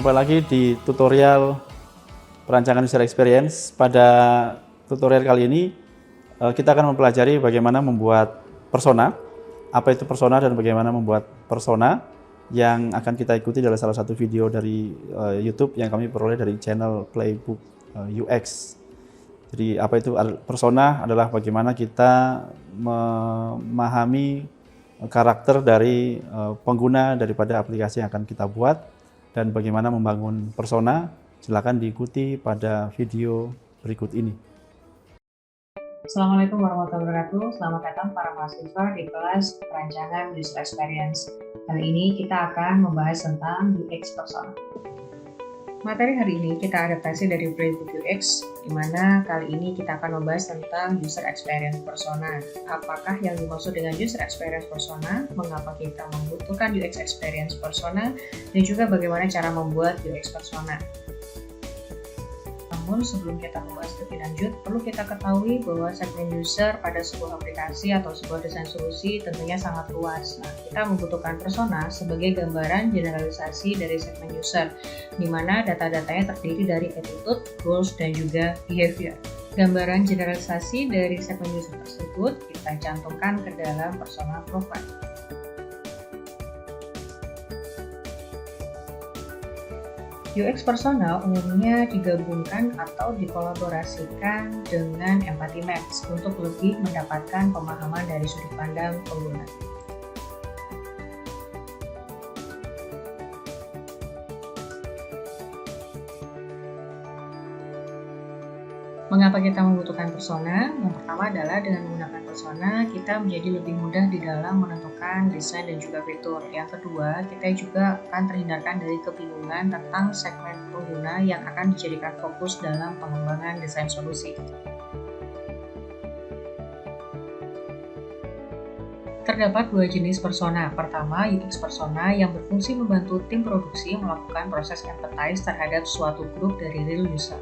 Jumpa lagi di tutorial perancangan user experience. Pada tutorial kali ini kita akan mempelajari bagaimana membuat persona, apa itu persona dan bagaimana membuat persona, yang akan kita ikuti dalam salah satu video dari YouTube yang kami peroleh dari channel Playbook UX. Jadi apa itu persona adalah bagaimana kita memahami karakter dari pengguna daripada aplikasi yang akan kita buat, dan bagaimana membangun persona. Silakan diikuti pada video berikut ini. Assalamualaikum warahmatullahi wabarakatuh. Selamat datang para mahasiswa di kelas perancangan user experience. Kali ini kita akan membahas tentang UX persona. Materi hari ini kita adaptasi dari Playbook UX, di mana kali ini kita akan membahas tentang user experience persona. Apakah yang dimaksud dengan user experience persona, mengapa kita membutuhkan UX experience persona, dan juga bagaimana cara membuat UX persona. Namun sebelum kita membahas lebih lanjut, perlu kita ketahui bahwa segmen user pada sebuah aplikasi atau sebuah desain solusi tentunya sangat luas. Nah, kita membutuhkan persona sebagai gambaran generalisasi dari segmen user, di mana data-datanya terdiri dari attitude, goals, dan juga behavior. Gambaran generalisasi dari segmen user tersebut kita cantumkan ke dalam persona profile. UX persona umumnya digabungkan atau dikolaborasikan dengan empathy maps untuk lebih mendapatkan pemahaman dari sudut pandang pengguna. Mengapa kita membutuhkan persona? Yang pertama adalah dengan menggunakan persona, kita menjadi lebih mudah di dalam menentukan desain dan juga fitur. Yang kedua, kita juga akan terhindarkan dari kebingungan tentang segmen pengguna yang akan dijadikan fokus dalam pengembangan desain solusi. Terdapat dua jenis persona. Pertama, UX persona yang berfungsi membantu tim produksi melakukan proses empathize terhadap suatu grup dari real user.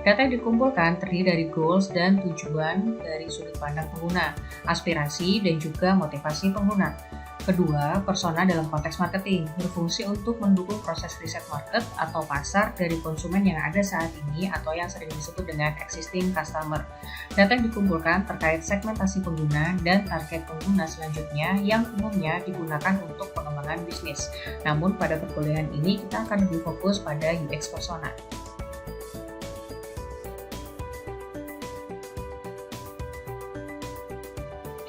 Data yang dikumpulkan terdiri dari goals dan tujuan dari sudut pandang pengguna, aspirasi, dan juga motivasi pengguna. Kedua, persona dalam konteks marketing berfungsi untuk mendukung proses riset market atau pasar dari konsumen yang ada saat ini atau yang sering disebut dengan existing customer. Data yang dikumpulkan terkait segmentasi pengguna dan target pengguna selanjutnya yang umumnya digunakan untuk pengembangan bisnis. Namun pada perkuliahan ini kita akan lebih fokus pada UX persona.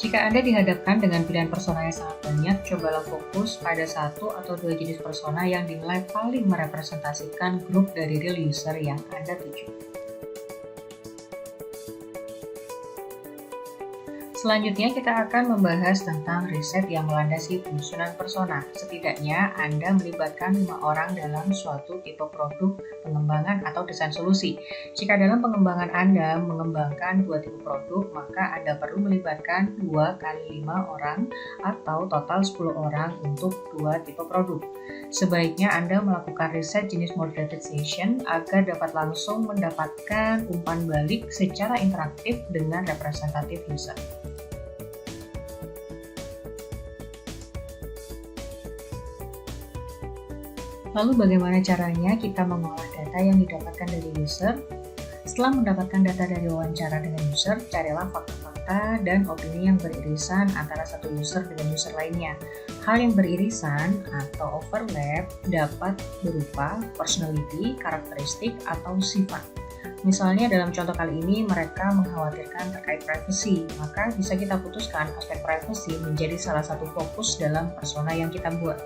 Jika Anda dihadapkan dengan pilihan persona yang sangat banyak, cobalah fokus pada satu atau dua jenis persona yang dinilai paling merepresentasikan grup dari real user yang Anda tuju. Selanjutnya kita akan membahas tentang riset yang melandasi penyusunan persona. Setidaknya Anda melibatkan 5 orang dalam suatu tipe produk, pengembangan, atau desain solusi. Jika dalam pengembangan Anda mengembangkan 2 tipe produk, maka Anda perlu melibatkan 2 kali 5 orang atau total 10 orang untuk 2 tipe produk. Sebaiknya Anda melakukan riset jenis moderated session agar dapat langsung mendapatkan umpan balik secara interaktif dengan representatif user. Lalu bagaimana caranya kita mengolah data yang didapatkan dari user? Setelah mendapatkan data dari wawancara dengan user, carilah fakta-fakta dan opini yang beririsan antara satu user dengan user lainnya. Hal yang beririsan atau overlap dapat berupa personality, karakteristik, atau sifat. Misalnya dalam contoh kali ini mereka mengkhawatirkan terkait privacy, maka bisa kita putuskan aspek privacy menjadi salah satu fokus dalam persona yang kita buat.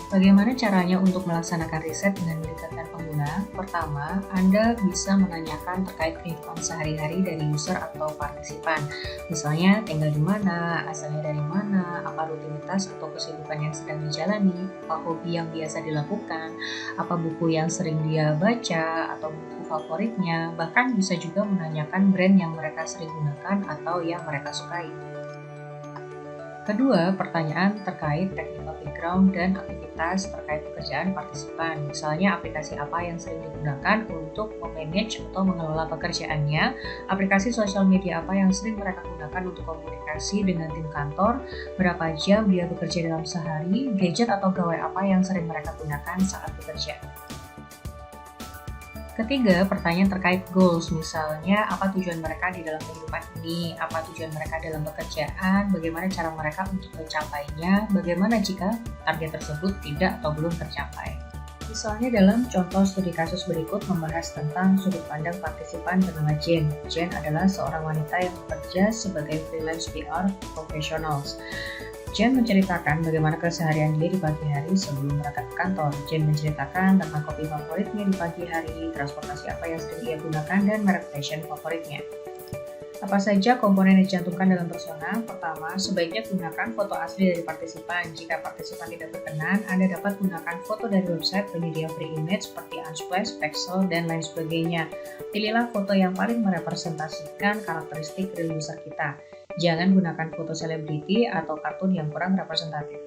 Bagaimana caranya untuk melaksanakan riset dengan melibatkan pengguna? Pertama, Anda bisa menanyakan terkait kehidupan sehari-hari dari user atau partisipan. Misalnya, tinggal di mana, asalnya dari mana, apa rutinitas atau kesibukan yang sedang dijalani, apa hobi yang biasa dilakukan, apa buku yang sering dia baca, atau buku favoritnya. Bahkan bisa juga menanyakan brand yang mereka sering gunakan atau yang mereka sukai. Kedua, pertanyaan terkait technical background dan aktivitas terkait pekerjaan partisipan. Misalnya aplikasi apa yang sering digunakan untuk memanage atau mengelola pekerjaannya, aplikasi sosial media apa yang sering mereka gunakan untuk komunikasi dengan tim kantor, berapa jam dia bekerja dalam sehari, gadget atau gawai apa yang sering mereka gunakan saat bekerja. Ketiga, pertanyaan terkait goals, misalnya apa tujuan mereka di dalam kehidupan ini, apa tujuan mereka dalam pekerjaan, bagaimana cara mereka untuk mencapainya, bagaimana jika target tersebut tidak atau belum tercapai. Misalnya dalam contoh studi kasus berikut membahas tentang sudut pandang partisipan bernama Jane. Jane adalah seorang wanita yang bekerja sebagai freelance PR professionals. Jane menceritakan bagaimana keseharian dia di pagi hari sebelum berangkat ke kantor. Jane menceritakan tentang kopi favoritnya di pagi hari, transportasi apa yang sering ia gunakan, dan merek fashion favoritnya. Apa saja komponen yang dicantumkan dalam persona? Pertama, sebaiknya gunakan foto asli dari partisipan. Jika partisipan tidak berkenan, Anda dapat gunakan foto dari website penyedia free image seperti Unsplash, Pexel, dan lain sebagainya. Pilihlah foto yang paling merepresentasikan karakteristik real user kita. Jangan gunakan foto selebriti atau kartun yang kurang representatif.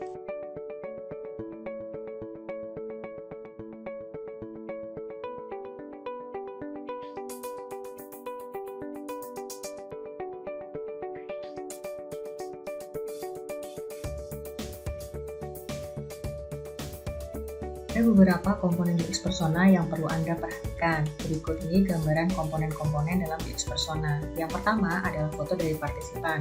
Ada beberapa komponen UX persona yang perlu Anda perhatikan. Berikut ini gambaran komponen-komponen dalam UX persona. Yang pertama adalah foto dari partisipan.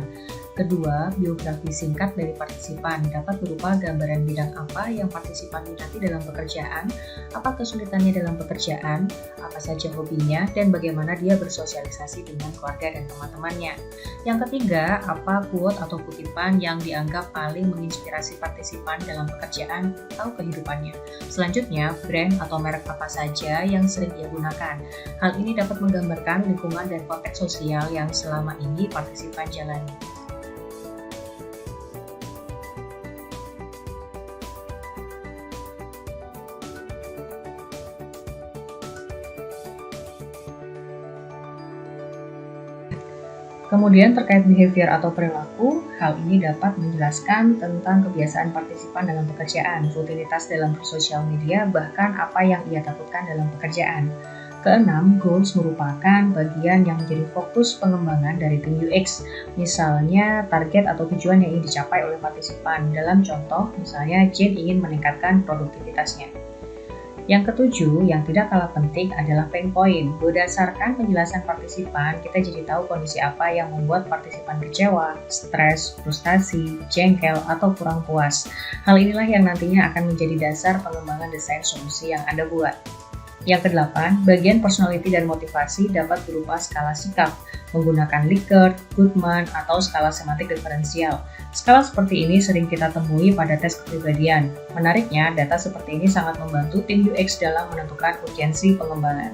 Kedua, biografi singkat dari partisipan dapat berupa gambaran bidang apa yang partisipan minati dalam pekerjaan, apa kesulitannya dalam pekerjaan, apa saja hobinya, dan bagaimana dia bersosialisasi dengan keluarga dan teman-temannya. Yang ketiga, apa quote atau kutipan yang dianggap paling menginspirasi partisipan dalam pekerjaan atau kehidupannya. Selanjutnya, brand atau merek apa saja yang sering dia gunakan. Hal ini dapat menggambarkan lingkungan dan konteks sosial yang selama ini partisipan jalani. Kemudian terkait behavior atau perilaku, hal ini dapat menjelaskan tentang kebiasaan partisipan dalam pekerjaan, rutinitas dalam sosial media, bahkan apa yang ia takutkan dalam pekerjaan. Keenam, goals merupakan bagian yang menjadi fokus pengembangan dari tim UX. Misalnya, target atau tujuan yang ingin dicapai oleh partisipan. Dalam contoh, misalnya Jane ingin meningkatkan produktivitasnya. Yang ketujuh, yang tidak kalah penting adalah pain point. Berdasarkan penjelasan partisipan, kita jadi tahu kondisi apa yang membuat partisipan kecewa, stres, frustasi, jengkel, atau kurang puas. Hal inilah yang nantinya akan menjadi dasar pengembangan desain solusi yang Anda buat. Yang kedelapan, bagian personality dan motivasi dapat berupa skala sikap, menggunakan Likert, Goodman, atau skala semantik diferensial. Skala seperti ini sering kita temui pada tes kepribadian. Menariknya, data seperti ini sangat membantu tim UX dalam menentukan urgensi pengembangan.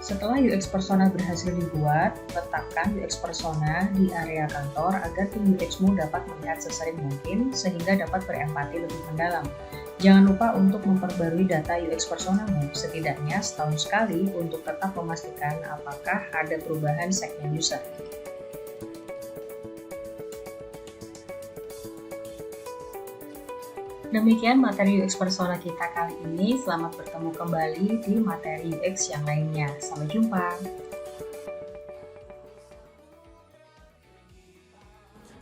Setelah UX persona berhasil dibuat, letakkan UX persona di area kantor agar tim UX-mu dapat melihat sesering mungkin sehingga dapat berempati lebih mendalam. Jangan lupa untuk memperbarui data UX personamu setidaknya setahun sekali untuk tetap memastikan apakah ada perubahan segmen user. Demikian materi UX persona kita kali ini. Selamat bertemu kembali di materi UX yang lainnya. Sampai jumpa.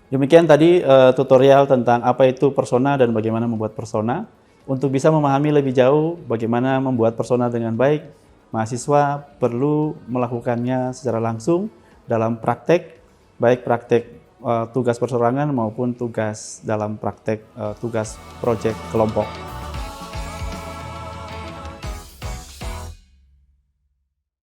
Demikian tadi tutorial tentang apa itu persona dan bagaimana membuat persona. Untuk bisa memahami lebih jauh bagaimana membuat persona dengan baik, mahasiswa perlu melakukannya secara langsung dalam praktek, baik praktek tugas persorangan maupun tugas dalam praktek tugas proyek kelompok.